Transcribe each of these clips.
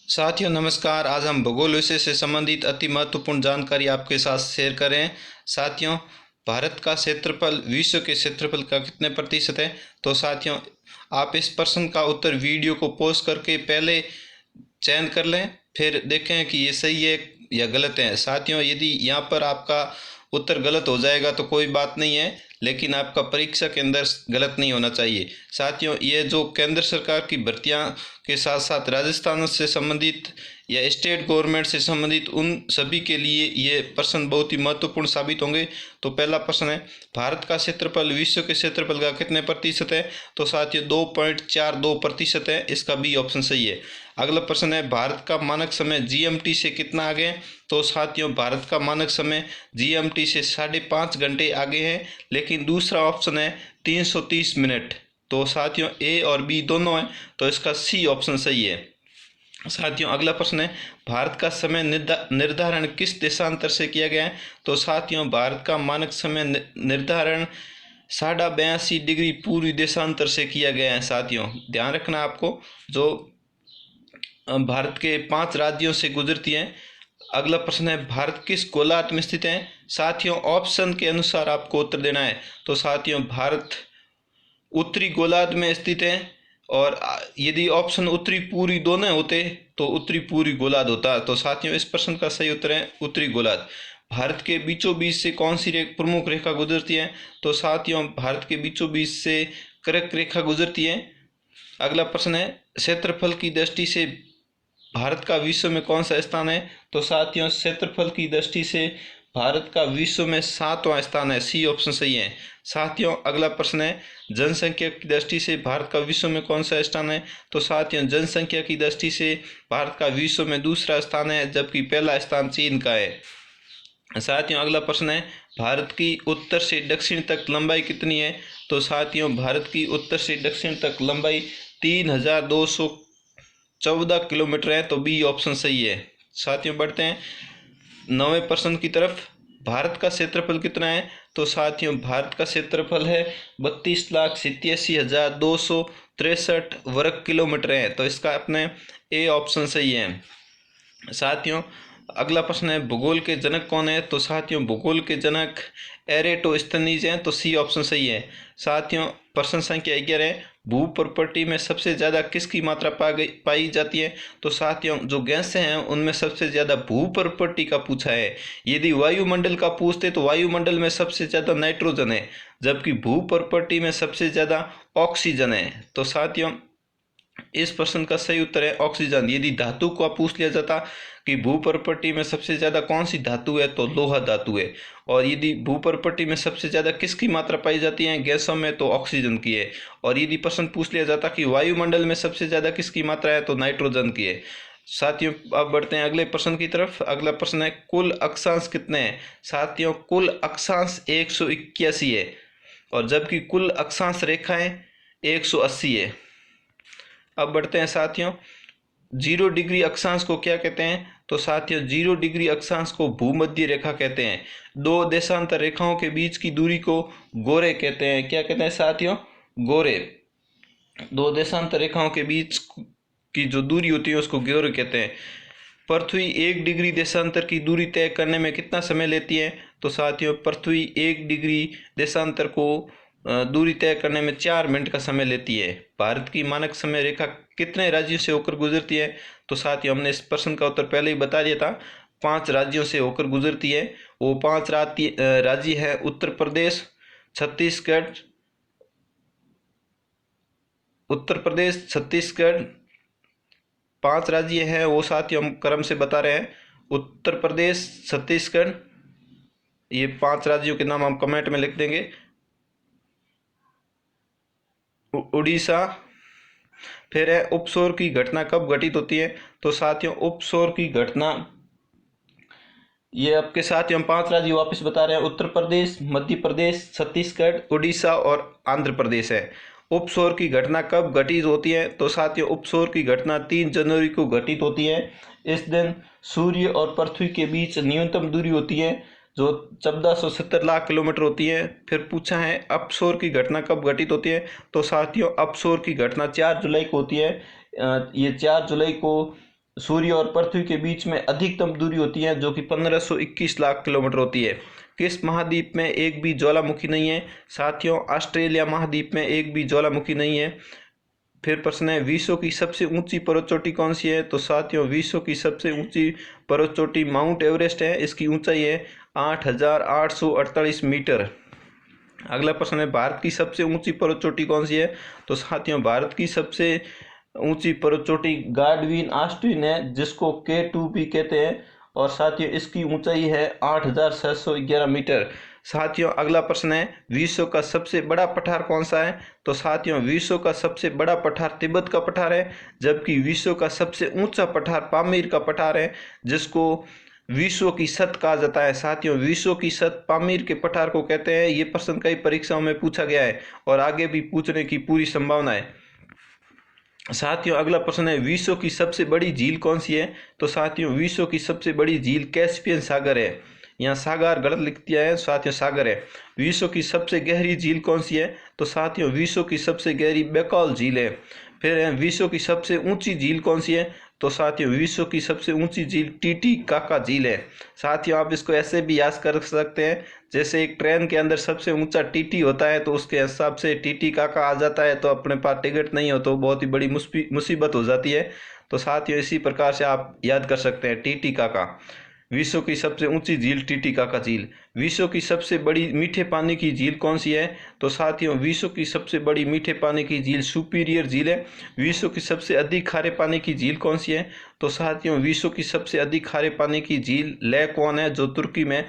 साथियों नमस्कार। आज हम भूगोल विषय से संबंधित अति महत्वपूर्ण जानकारी आपके साथ शेयर करें। साथियों, भारत का क्षेत्रफल विश्व के क्षेत्रफल का कितने प्रतिशत है? तो साथियों, आप इस प्रश्न का उत्तर वीडियो को पॉज करके पहले चयन कर लें, फिर देखें कि ये सही है या गलत है। साथियों, यदि यहाँ पर आपका उत्तर गलत हो जाएगा तो कोई बात नहीं है, लेकिन आपका परीक्षा के अंदर गलत नहीं होना चाहिए। साथियों, ये जो केंद्र सरकार की भर्तियां के साथ साथ राजस्थान से संबंधित या स्टेट गवर्नमेंट से संबंधित उन सभी के लिए ये प्रश्न बहुत ही महत्वपूर्ण साबित होंगे। तो पहला प्रश्न है, भारत का क्षेत्रफल विश्व के क्षेत्रफल का कितने प्रतिशत है? तो साथियों 2.42% है। इसका बी ऑप्शन सही है। अगला प्रश्न है, भारत का मानक समय जीएमटी से कितना आगे है? तो साथियों, भारत का मानक समय जीएमटी से 5.5 घंटे आगे है, लेकिन दूसरा ऑप्शन है 330 मिनट। तो साथियों ए और बी दोनों है, तो इसका सी ऑप्शन सही है। साथियों अगला प्रश्न है, भारत का समय निर्धारण किस देशांतर से किया गया है? तो साथियों, भारत का मानक समय निर्धारण 82.5 डिग्री पूर्वी देशांतर से किया गया है। साथियों ध्यान रखना आपको, जो भारत के 5 राज्यों से गुजरती है। अगला प्रश्न है, भारत किस गोलार्ध में स्थित है? साथियों ऑप्शन के अनुसार आपको उत्तर देना है। तो साथियों, भारत उत्तरी गोलार्ध में स्थित है, और यदि ऑप्शन उत्तरी पूर्वी दोनों होते तो उत्तरी पूर्वी गोलार्ध होता। तो साथियों, इस प्रश्न का सही उत्तर है उत्तरी गोलार्ध। भारत के बीचों बीच से कौन सी प्रमुख रेखा गुजरती है? तो साथियों, भारत के बीचों बीच से कर्क रेखा गुजरती है। अगला प्रश्न है, क्षेत्रफल की दृष्टि से भारत का विश्व में कौन सा स्थान है? तो साथियों, क्षेत्रफल की दृष्टि से भारत का विश्व में 7वां स्थान है। सी ऑप्शन सही है। साथियों अगला प्रश्न है, जनसंख्या की दृष्टि से भारत का विश्व में कौन सा स्थान है? तो साथियों, जनसंख्या की दृष्टि से भारत का विश्व में दूसरा स्थान है, जबकि पहला स्थान चीन का है। साथियों अगला प्रश्न है, भारत की उत्तर से दक्षिण तक लंबाई कितनी है? तो साथियों, भारत की उत्तर से दक्षिण तक लंबाई 3214 किलोमीटर है। तो बी ऑप्शन सही है। साथियों बढ़ते हैं 9वें प्रश्न की तरफ। भारत का क्षेत्रफल कितना है? तो साथियों, भारत का क्षेत्रफल है 32,87,263 वर्ग किलोमीटर है। तो इसका अपने ए ऑप्शन सही है। साथियों अगला प्रश्न है, भूगोल के जनक कौन है? तो साथियों, भूगोल के जनक एरेटोस्थनीज हैं। तो सी ऑप्शन सही है। साथियों प्रश्न संख्या 11, भू प्रॉपर्टी में सबसे ज़्यादा किसकी मात्रा पाई जाती है? तो साथियों, जो गैसें हैं उनमें सबसे ज़्यादा भू प्रॉपर्टी का पूछा है। यदि वायुमंडल का पूछते तो वायुमंडल में सबसे ज़्यादा नाइट्रोजन है, जबकि भू प्रॉपर्टी में सबसे ज़्यादा ऑक्सीजन है। तो साथियों, इस प्रश्न का सही उत्तर है ऑक्सीजन। यदि धातु को पूछ लिया जाता कि भू प्रॉपर्टी में सबसे ज्यादा कौन सी धातु है, तो लोहा धातु है। और यदि भू प्रॉपर्टी में सबसे ज्यादा किसकी मात्रा पाई जाती है गैसों में, तो ऑक्सीजन की है। और यदि प्रश्न पूछ लिया जाता कि वायुमंडल में सबसे ज्यादा किसकी मात्रा है, तो नाइट्रोजन की है। साथियों अब बढ़ते हैं अगले प्रश्न की तरफ। अगला प्रश्न है, कुल अक्षांश कितने हैं? साथियों, कुल अक्षांश 181 है, और जबकि कुल अक्षांश रेखाएं 180 है। अब बढ़ते हैं साथियों, 0 डिग्री अक्षांश को क्या कहते हैं? तो साथियों, 0 डिग्री अक्षांश को भूमध्य रेखा कहते हैं। दो देशांतर रेखाओं के बीच की दूरी को गोरे कहते हैं। क्या कहते हैं साथियों? गोरे। दो देशांतर रेखाओं के बीच की जो दूरी होती है उसको गोरे कहते हैं। पृथ्वी 1 डिग्री देशांतर की दूरी तय करने में कितना समय लेती है? तो साथियों, पृथ्वी 1 डिग्री देशांतर को दूरी तय करने में 4 मिनट का समय लेती है। भारत की मानक समय रेखा कितने राज्यों से होकर गुजरती है? तो साथियों, हमने इस प्रश्न का उत्तर पहले ही बता दिया था। 5 राज्यों से होकर गुजरती है। वो 5 राज्य है उत्तर प्रदेश, छत्तीसगढ़, छत्तीसगढ़। 5 राज्य हैं वो साथियों हम क्रम से बता रहे हैं। उत्तर प्रदेश, छत्तीसगढ़, ये 5 राज्यों के नाम हम कमेंट में लिख देंगे। उड़ीसा। फिर है, उपसौर की घटना कब घटित होती है? तो साथियों, उपसौर की घटना, ये आपके साथियों हम 5 राज्य वापस बता रहे हैं। उत्तर प्रदेश, मध्य प्रदेश, छत्तीसगढ़, उड़ीसा और आंध्र प्रदेश है। उपसौर की घटना कब घटित होती है? तो साथियों, उपसौर की घटना 3 जनवरी को घटित होती है। इस दिन सूर्य और पृथ्वी के बीच न्यूनतम दूरी होती है जो 1470 लाख किलोमीटर होती है। फिर पूछा है, अपसौर की घटना कब घटित होती है? तो साथियों, अपसौर की घटना 4 जुलाई को होती है। ये 4 जुलाई को सूर्य और पृथ्वी के बीच में अधिकतम दूरी होती है जो कि 1521 लाख किलोमीटर होती है। किस महाद्वीप में एक भी ज्वालामुखी नहीं है? साथियों, ऑस्ट्रेलिया महाद्वीप में एक भी ज्वालामुखी नहीं है। फिर प्रश्न है, विश्व की सबसे ऊंची पर्वतचोटी कौन सी है? तो साथियों, विश्व की सबसे ऊंची पर्वतचोटी माउंट एवरेस्ट है। इसकी ऊंचाई है 8,848 मीटर। अगला प्रश्न है, भारत की सबसे ऊंची पर्वतचोटी कौन सी है? तो साथियों, भारत की सबसे ऊंची पर्वतचोटी गाडविन ऑस्टिन है, जिसको K2 भी कहते हैं, और साथियों इसकी ऊंचाई है 8,611 मीटर। साथियों, अगला प्रश्न है, विश्व का सबसे बड़ा पठार कौन सा है? तो साथियों, विश्व का सबसे बड़ा पठार तिब्बत का पठार है, जबकि विश्व का सबसे ऊंचा पठार पामीर का पठार है, जिसको विश्व की छत कहा जाता है। साथियों, विश्व की छत पामीर के पठार को कहते हैं। ये प्रश्न कई परीक्षाओं में पूछा गया है और आगे भी पूछने की पूरी संभावना है। साथियों, अगला प्रश्न है, विश्व की सबसे बड़ी झील कौन सी है? तो साथियों, विश्व की सबसे बड़ी झील कैस्पियन सागर है। यहाँ सागर गलत लिख दिया है, साथियों सागर है। विश्व की सबसे गहरी झील कौन सी है? तो साथियों, विश्व की सबसे गहरी बैकॉल झील है। फिर है, विश्व की सबसे ऊंची झील कौन सी है? तो साथियों, विश्व की सबसे ऊंची झील टीटीकाका झील है। साथियों, आप इसको ऐसे भी याद कर सकते हैं, जैसे एक ट्रेन के अंदर सबसे ऊंचा टीटी होता है तो उसके हिसाब से टीटीकाका आ जाता है, तो अपने पास टिकट नहीं हो तो बहुत ही बड़ी मुसीबत हो जाती है। तो साथियों, इसी प्रकार से आप याद कर सकते हैं टीटीकाका। विश्व की सबसे ऊंची झील टीटीकाका झील। विश्व की सबसे बड़ी मीठे पानी की झील कौन सी है? तो साथियों, विश्व की सबसे बड़ी मीठे पानी की झील सुपीरियर झील है। विश्व की सबसे अधिक खारे पानी की झील कौन सी है? तो साथियों, विश्व की सबसे अधिक खारे पानी की झील लेकवान है, जो तुर्की में।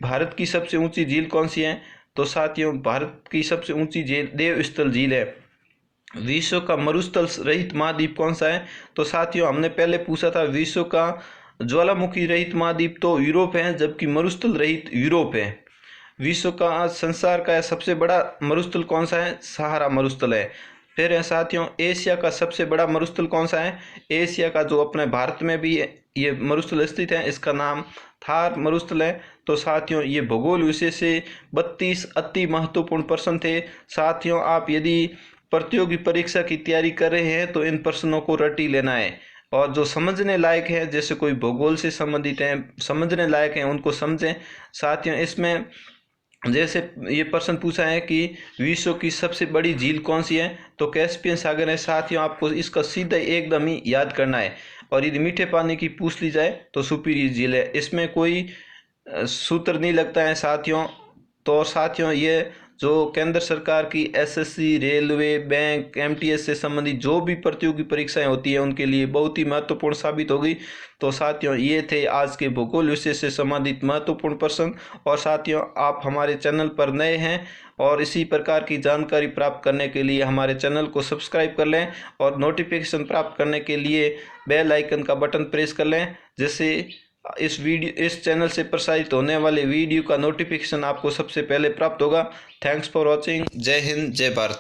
भारत की सबसे ऊंची झील कौन सी है? तो साथियों, भारत की सबसे ऊंची झील देवस्थल झील है। विश्व का मरुस्थल रहित महाद्वीप कौन सा है? तो साथियों, हमने पहले पूछा था, विश्व का ज्वालामुखी रहित महाद्वीप तो यूरोप है, जबकि मरुस्थल रहित यूरोप है। विश्व का संसार का सबसे बड़ा मरुस्थल कौन सा है? सहारा मरुस्थल है। फिर है साथियों, एशिया का सबसे बड़ा मरुस्थल कौन सा है? एशिया का, जो अपने भारत में भी ये मरुस्थल स्थित है, इसका नाम थार मरुस्थल है। तो साथियों, ये भूगोल विषय से 32 अति महत्वपूर्ण प्रश्न थे। साथियों, आप यदि प्रतियोगी परीक्षा की तैयारी कर रहे हैं तो इन प्रश्नों को रट ही लेना है, और जो समझने लायक है, जैसे कोई भूगोल से संबंधित है, समझने लायक है, उनको समझें। साथियों, इसमें जैसे ये प्रश्न पूछा है कि विश्व की सबसे बड़ी झील कौन सी है? तो कैस्पियन सागर है। साथियों, आपको इसका सीधा एकदम ही याद करना है, और यदि मीठे पानी की पूछ ली जाए तो सुपीरियर झील है। इसमें कोई सूत्र नहीं लगता है साथियों। तो साथियों, ये जो केंद्र सरकार की एसएससी, रेलवे, बैंक, एमटीएस से संबंधित जो भी प्रतियोगी परीक्षाएं होती है, उनके लिए बहुत ही महत्वपूर्ण साबित होगी। तो साथियों, ये थे आज के भूगोल विषय से संबंधित महत्वपूर्ण प्रश्न। और साथियों, आप हमारे चैनल पर नए हैं और इसी प्रकार की जानकारी प्राप्त करने के लिए हमारे चैनल को सब्सक्राइब कर लें, और नोटिफिकेशन प्राप्त करने के लिए बेल आइकन का बटन प्रेस कर लें, जिससे इस चैनल से प्रसारित होने वाले वीडियो का नोटिफिकेशन आपको सबसे पहले प्राप्त होगा। Thanks for watching. जय हिंद, जय भारत।